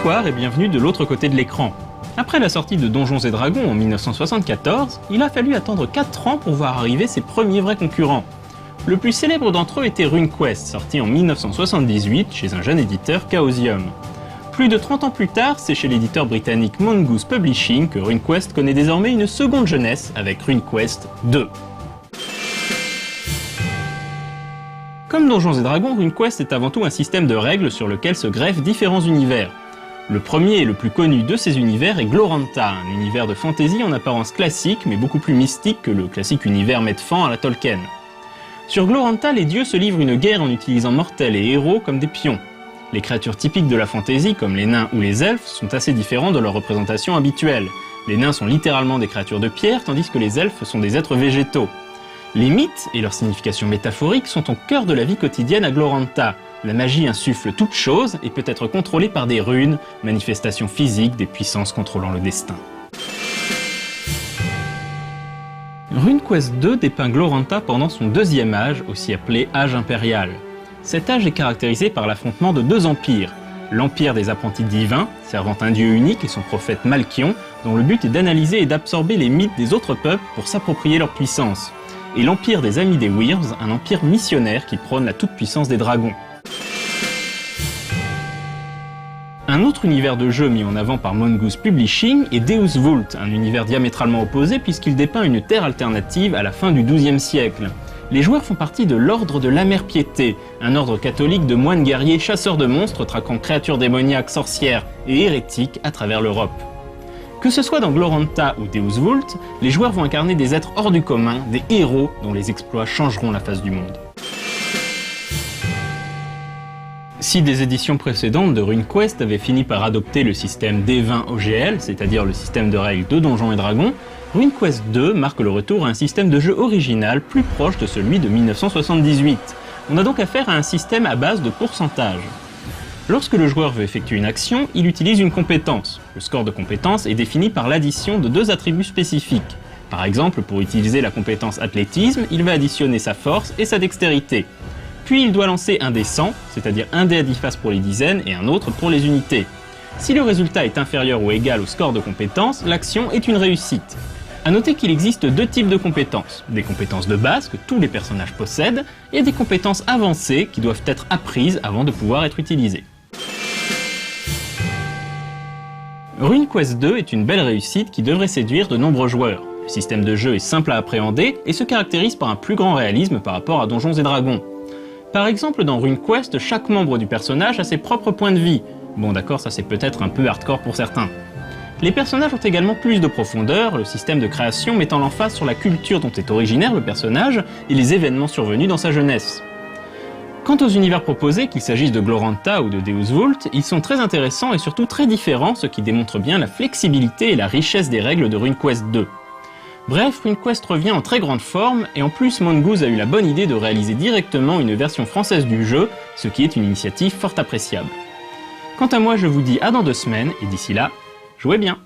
Bonsoir et bienvenue de l'autre côté de l'écran. Après la sortie de Donjons & Dragons en 1974, il a fallu attendre 4 ans pour voir arriver ses premiers vrais concurrents. Le plus célèbre d'entre eux était RuneQuest, sorti en 1978 chez un jeune éditeur Chaosium. Plus de 30 ans plus tard, c'est chez l'éditeur britannique Mongoose Publishing que RuneQuest connaît désormais une seconde jeunesse avec RuneQuest 2. Comme Donjons & Dragons, RuneQuest est avant tout un système de règles sur lequel se greffent différents univers. Le premier et le plus connu de ces univers est Glorantha, un univers de fantasy en apparence classique mais beaucoup plus mystique que le classique univers Medfan à la Tolkien. Sur Glorantha, les dieux se livrent une guerre en utilisant mortels et héros comme des pions. Les créatures typiques de la fantasy, comme les nains ou les elfes, sont assez différents de leur représentation habituelle. Les nains sont littéralement des créatures de pierre, tandis que les elfes sont des êtres végétaux. Les mythes et leur signification métaphorique sont au cœur de la vie quotidienne à Glorantha. La magie insuffle toute chose et peut être contrôlée par des runes, manifestations physiques des puissances contrôlant le destin. RuneQuest 2 dépeint Glorantha pendant son deuxième âge, aussi appelé âge impérial. Cet âge est caractérisé par l'affrontement de deux empires. L'empire des apprentis divins, servant un dieu unique et son prophète Malkion, dont le but est d'analyser et d'absorber les mythes des autres peuples pour s'approprier leur puissance. Et l'empire des amis des Wyrms, un empire missionnaire qui prône la toute-puissance des dragons. Un autre univers de jeu mis en avant par Mongoose Publishing est Deus Vult, un univers diamétralement opposé puisqu'il dépeint une terre alternative à la fin du XIIe siècle. Les joueurs font partie de l'ordre de l'Amère-Piété, un ordre catholique de moines guerriers chasseurs de monstres traquant créatures démoniaques, sorcières et hérétiques à travers l'Europe. Que ce soit dans Glorantha ou Deus Vult, les joueurs vont incarner des êtres hors du commun, des héros dont les exploits changeront la face du monde. Si des éditions précédentes de RuneQuest avaient fini par adopter le système D20 OGL, c'est-à-dire le système de règles de Donjons & Dragons, RuneQuest 2 marque le retour à un système de jeu original plus proche de celui de 1978. On a donc affaire à un système à base de pourcentage. Lorsque le joueur veut effectuer une action, il utilise une compétence. Le score de compétence est défini par l'addition de deux attributs spécifiques. Par exemple, pour utiliser la compétence athlétisme, il va additionner sa force et sa dextérité. Puis il doit lancer un dé 100, c'est-à-dire un dé à 10 faces pour les dizaines et un autre pour les unités. Si le résultat est inférieur ou égal au score de compétence, l'action est une réussite. A noter qu'il existe deux types de compétences. Des compétences de base que tous les personnages possèdent, et des compétences avancées qui doivent être apprises avant de pouvoir être utilisées. RuneQuest 2 est une belle réussite qui devrait séduire de nombreux joueurs. Le système de jeu est simple à appréhender et se caractérise par un plus grand réalisme par rapport à Donjons & Dragons. Par exemple, dans RuneQuest, chaque membre du personnage a ses propres points de vie. Bon d'accord, ça c'est peut-être un peu hardcore pour certains. Les personnages ont également plus de profondeur, le système de création mettant l'emphase sur la culture dont est originaire le personnage et les événements survenus dans sa jeunesse. Quant aux univers proposés, qu'il s'agisse de Glorantha ou de Deus Vult, ils sont très intéressants et surtout très différents, ce qui démontre bien la flexibilité et la richesse des règles de RuneQuest 2. Bref, RuneQuest revient en très grande forme, et en plus Mongoose a eu la bonne idée de réaliser directement une version française du jeu, ce qui est une initiative fort appréciable. Quant à moi, je vous dis à dans 2 semaines, et d'ici là, jouez bien!